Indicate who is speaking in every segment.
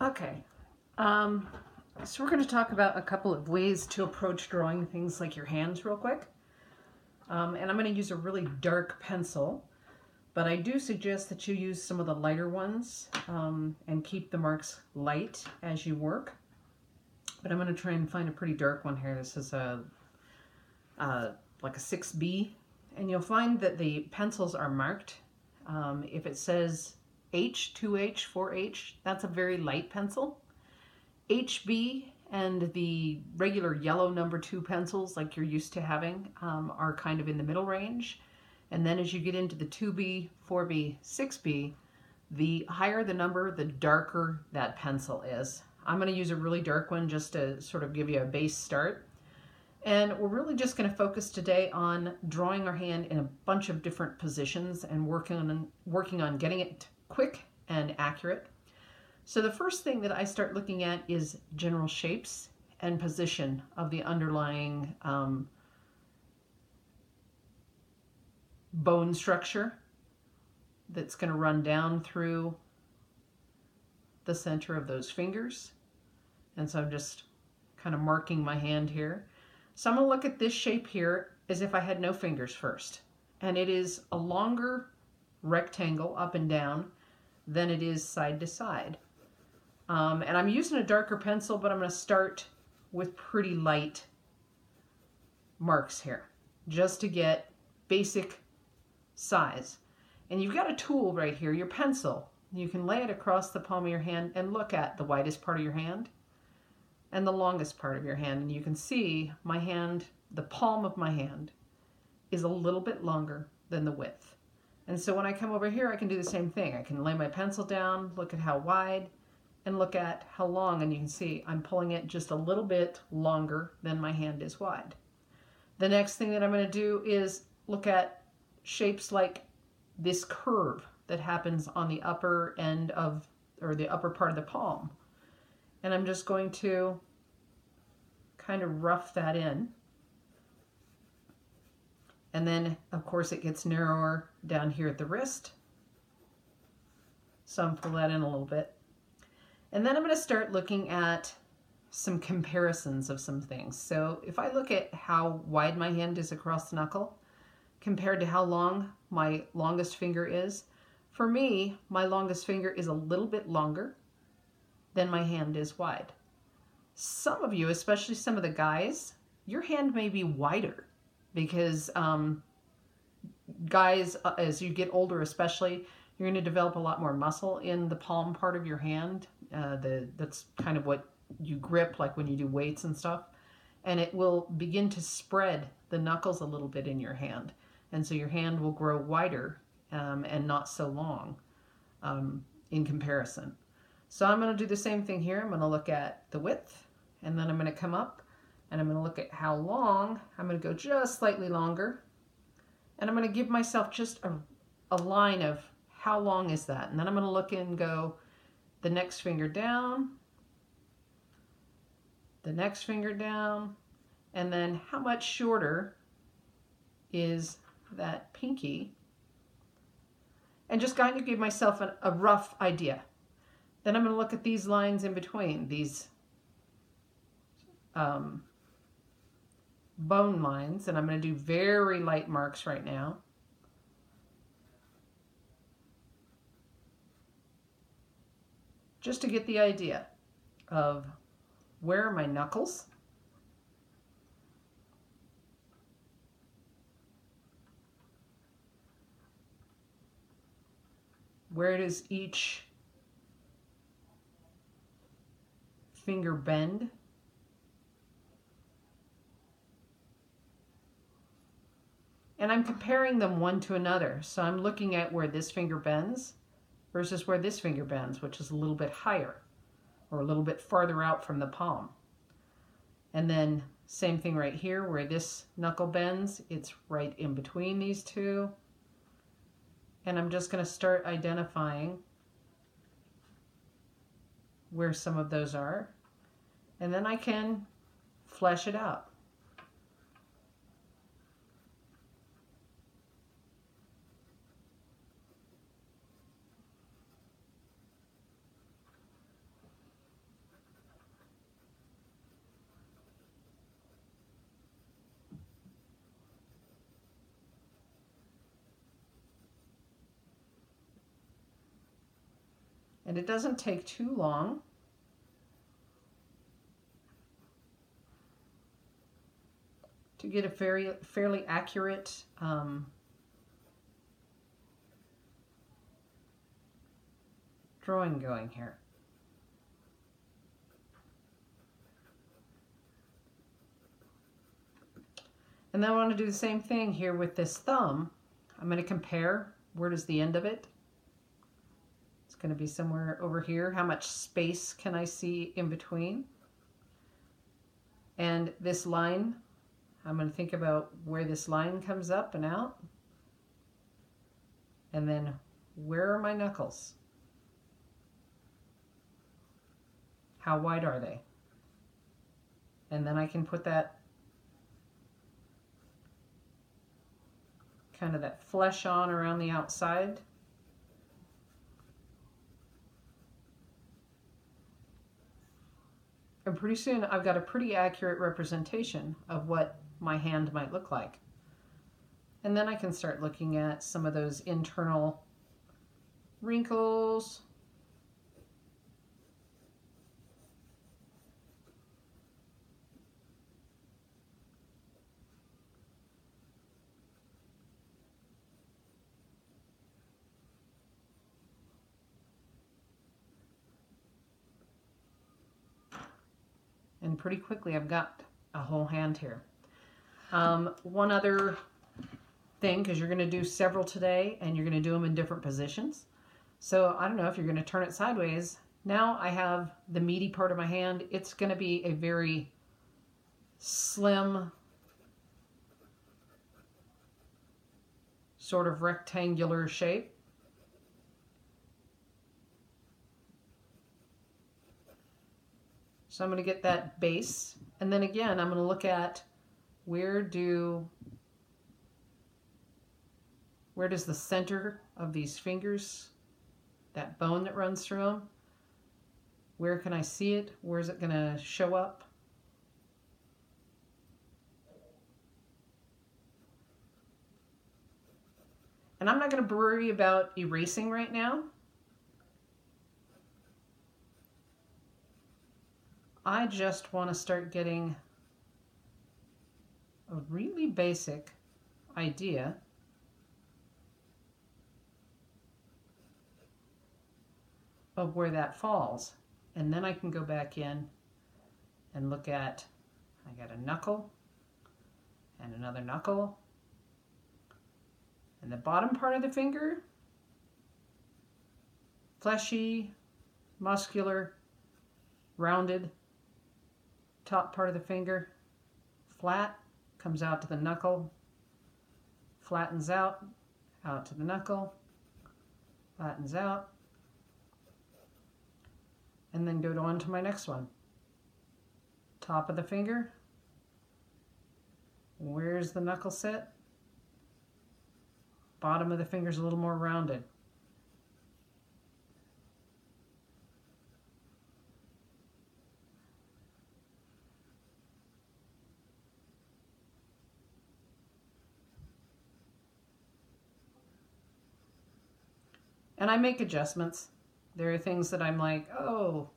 Speaker 1: Okay, um, so we're going to talk about a couple of ways to approach drawing things like your hands real quick. And I'm going to use a really dark pencil, but I do suggest that you use some of the lighter ones and keep the marks light as you work. But I'm going to try and find a pretty dark one here. This is like a 6B, and you'll find that the pencils are marked. If it says H, 2H, 4H, that's a very light pencil. HB and the regular yellow number 2 pencils like you're used to having are kind of in the middle range. And then as you get into the 2B, 4B, 6B, the higher the number, the darker that pencil is. I'm going to use a really dark one just to sort of give you a base start. And we're really just going to focus today on drawing our hand in a bunch of different positions and working on getting it quick and accurate. So the first thing that I start looking at is general shapes and position of the underlying bone structure that's going to run down through the center of those fingers. And so I'm just kind of marking my hand here. So I'm going to look at this shape here as if I had no fingers first. And it is a longer rectangle up and down than it is side to side. And I'm using a darker pencil, but I'm going to start with pretty light marks here, just to get basic size. And you've got a tool right here, your pencil. You can lay it across the palm of your hand and look at the widest part of your hand and the longest part of your hand. And you can see my hand, the palm of my hand, is a little bit longer than the width. And so when I come over here, I can do the same thing. I can lay my pencil down, look at how wide, and look at how long, and you can see I'm pulling it just a little bit longer than my hand is wide. The next thing that I'm going to do is look at shapes like this curve that happens on the upper end of, or the upper part of the palm. And I'm just going to kind of rough that in. And then, of course, it gets narrower down here at the wrist. So I'm pull that in a little bit. And then I'm going to start looking at some comparisons of some things. So if I look at how wide my hand is across the knuckle compared to how long my longest finger is, for me, my longest finger is a little bit longer than my hand is wide. Some of you, especially some of the guys, your hand may be wider because guys, as you get older especially, you're going to develop a lot more muscle in the palm part of your hand. That's kind of what you grip, like when you do weights and stuff. And it will begin to spread the knuckles a little bit in your hand. And so your hand will grow wider and not so long in comparison. So I'm going to do the same thing here. I'm going to look at the width, and then I'm going to come up, and I'm going to look at how long. I'm going to go just slightly longer. And I'm going to give myself just a line of how long is that. And then I'm going to look and go the next finger down, the next finger down, and then how much shorter is that pinky. And just kind of give myself a rough idea. Then I'm going to look at these lines in between, these bone lines, and I'm going to do very light marks right now. Just to get the idea of where are my knuckles, where does each finger bend, and I'm comparing them one to another. So I'm looking at where this finger bends versus where this finger bends, which is a little bit higher or a little bit farther out from the palm. And then same thing right here, where this knuckle bends, it's right in between these two. And I'm just going to start identifying where some of those are. And then I can flesh it out. And it doesn't take too long. To get a fairly accurate drawing going here. And then I want to do the same thing here with this thumb. I'm going to compare where does the end of it. It's going to be somewhere over here. How much space can I see in between? And this line, I'm going to think about where this line comes up and out. And then where are my knuckles? How wide are they? And then I can put that kind of that flesh on around the outside. And pretty soon I've got a pretty accurate representation of what my hand might look like. And then I can start looking at some of those internal wrinkles. And pretty quickly I've got a whole hand here. One other thing, because you're going to do several today and you're going to do them in different positions. So I don't know if you're going to turn it sideways. Now I have the meaty part of my hand. It's going to be a very slim, sort of rectangular shape. So I'm going to get that base, and then again I'm going to look at where does the center of these fingers, that bone that runs through them, where can I see it? Where is it going to show up? And I'm not going to worry about erasing right now. I just want to start getting a really basic idea of where that falls. And then I can go back in and look at, I got a knuckle and another knuckle. And the bottom part of the finger, fleshy, muscular, rounded. Top part of the finger, flat, comes out to the knuckle, flattens out to the knuckle, flattens out, and then go on to my next one. Top of the finger, where's the knuckle set? Bottom of the finger's a little more rounded. And I make adjustments. There are things that I'm like, oh,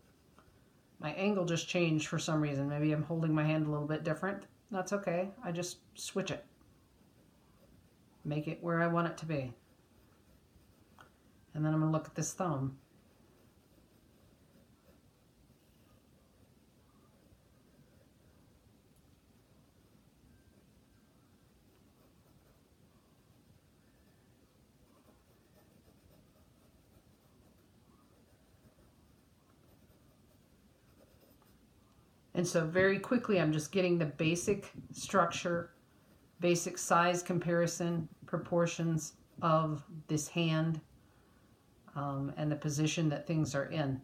Speaker 1: my angle just changed for some reason. Maybe I'm holding my hand a little bit different. That's okay. I just switch it. Make it where I want it to be. And then I'm going to look at this thumb. And so very quickly, I'm just getting the basic structure, basic size comparison, proportions of this hand, and the position that things are in.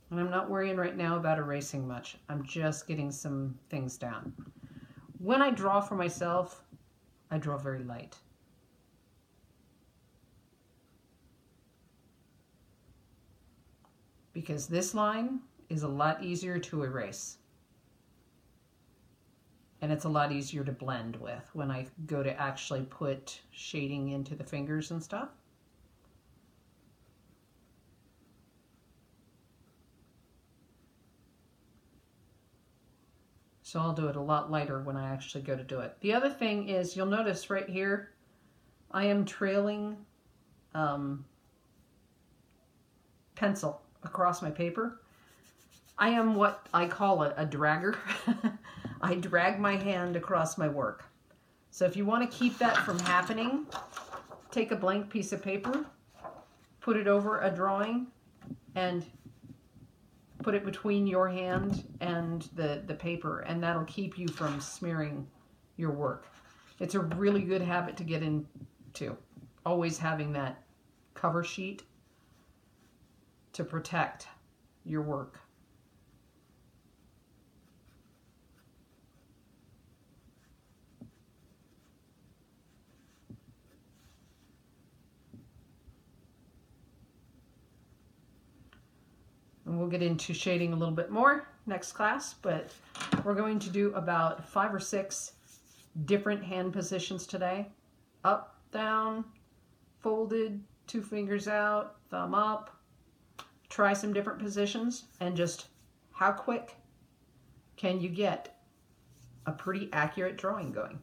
Speaker 1: And I'm not worrying right now about erasing much. I'm just getting some things down. When I draw for myself, I draw very light. Because this line is a lot easier to erase. And it's a lot easier to blend with when I go to actually put shading into the fingers and stuff. So I'll do it a lot lighter when I actually go to do it. The other thing is, you'll notice right here, I am trailing pencil across my paper. I am what I call a dragger. I drag my hand across my work. So if you want to keep that from happening, take a blank piece of paper, put it over a drawing, and put it between your hand and the paper, and that'll keep you from smearing your work. It's a really good habit to get into, always having that cover sheet to protect your work. And we'll get into shading a little bit more next class, but we're going to do about 5 or 6 different hand positions today. Up, down, folded, 2 fingers out, thumb up. Try some different positions and just how quick can you get a pretty accurate drawing going.